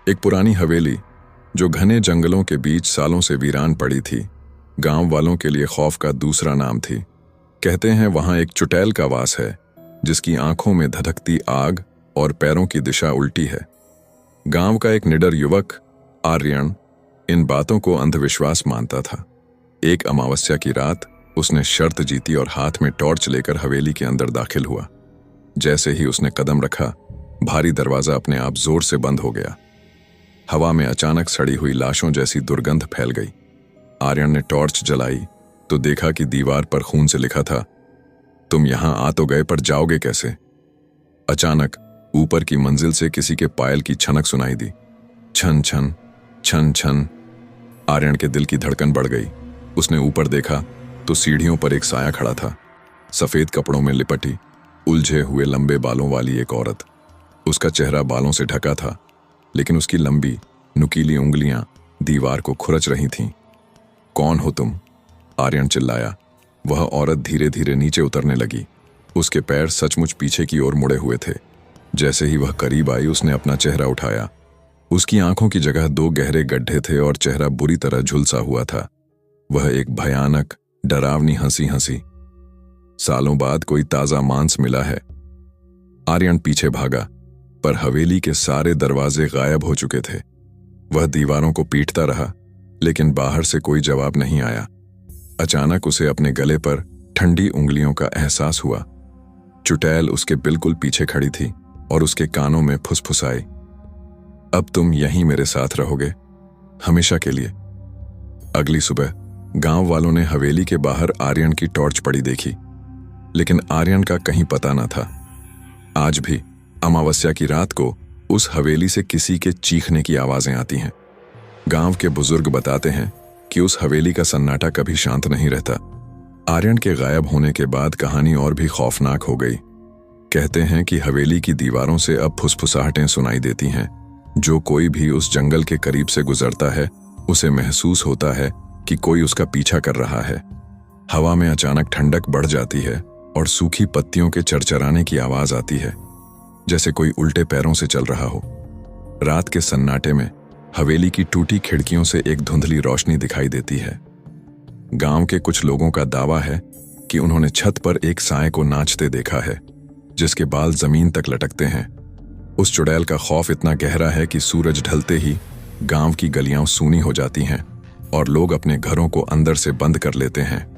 एक पुरानी हवेली जो घने जंगलों के बीच सालों से वीरान पड़ी थी, गांव वालों के लिए खौफ का दूसरा नाम थी। कहते हैं वहां एक चुड़ैल का वास है जिसकी आंखों में धधकती आग और पैरों की दिशा उल्टी है। गांव का एक निडर युवक आर्यन इन बातों को अंधविश्वास मानता था। एक अमावस्या की रात उसने शर्त जीती और हाथ में टॉर्च लेकर हवेली के अंदर दाखिल हुआ। जैसे ही उसने कदम रखा, भारी दरवाजा अपने आप जोर से बंद हो गया। हवा में अचानक सड़ी हुई लाशों जैसी दुर्गंध फैल गई। आर्यन ने टॉर्च जलाई तो देखा कि दीवार पर खून से लिखा था, तुम यहां आ तो गए पर जाओगे कैसे। अचानक ऊपर की मंजिल से किसी के पायल की छनक सुनाई दी। छन छन छन छन। आर्यन के दिल की धड़कन बढ़ गई। उसने ऊपर देखा तो सीढ़ियों पर एक साया खड़ा था। सफेद कपड़ों में लिपटी, उलझे हुए लंबे बालों वाली एक औरत। उसका चेहरा बालों से ढका था, लेकिन उसकी लंबी नुकीली उंगलियां दीवार को खुरच रही थीं। कौन हो तुम? आर्यन चिल्लाया। वह औरत धीरे धीरे नीचे उतरने लगी। उसके पैर सचमुच पीछे की ओर मुड़े हुए थे। जैसे ही वह करीब आई, उसने अपना चेहरा उठाया। उसकी आंखों की जगह 2 गहरे गड्ढे थे और चेहरा बुरी तरह झुलसा हुआ था। वह एक भयानक डरावनी हंसी हंसी। सालों बाद कोई ताजा मांस मिला है। आर्यन पीछे भागा, पर हवेली के सारे दरवाजे गायब हो चुके थे। वह दीवारों को पीटता रहा, लेकिन बाहर से कोई जवाब नहीं आया। अचानक उसे अपने गले पर ठंडी उंगलियों का एहसास हुआ। चुड़ैल उसके बिल्कुल पीछे खड़ी थी और उसके कानों में फुसफुसाई, अब तुम यहीं मेरे साथ रहोगे, हमेशा के लिए। अगली सुबह गांव वालों ने हवेली के बाहर आर्यन की टॉर्च पड़ी देखी, लेकिन आर्यन का कहीं पता न था। आज भी अमावस्या की रात को उस हवेली से किसी के चीखने की आवाजें आती हैं। गांव के बुजुर्ग बताते हैं कि उस हवेली का सन्नाटा कभी शांत नहीं रहता। आर्यन के गायब होने के बाद कहानी और भी खौफनाक हो गई। कहते हैं कि हवेली की दीवारों से अब फुसफुसाहटें सुनाई देती हैं। जो कोई भी उस जंगल के करीब से गुजरता है, उसे महसूस होता है कि कोई उसका पीछा कर रहा है। हवा में अचानक ठंडक बढ़ जाती है और सूखी पत्तियों के चरचराने की आवाज आती है, जैसे कोई उल्टे पैरों से चल रहा हो। रात के सन्नाटे में हवेली की टूटी खिड़कियों से एक धुंधली रोशनी दिखाई देती है। गांव के कुछ लोगों का दावा है कि उन्होंने छत पर एक साए को नाचते देखा है, जिसके बाल जमीन तक लटकते हैं। उस चुड़ैल का खौफ इतना गहरा है कि सूरज ढलते ही गांव की गलियां सूनी हो जाती हैं और लोग अपने घरों को अंदर से बंद कर लेते हैं।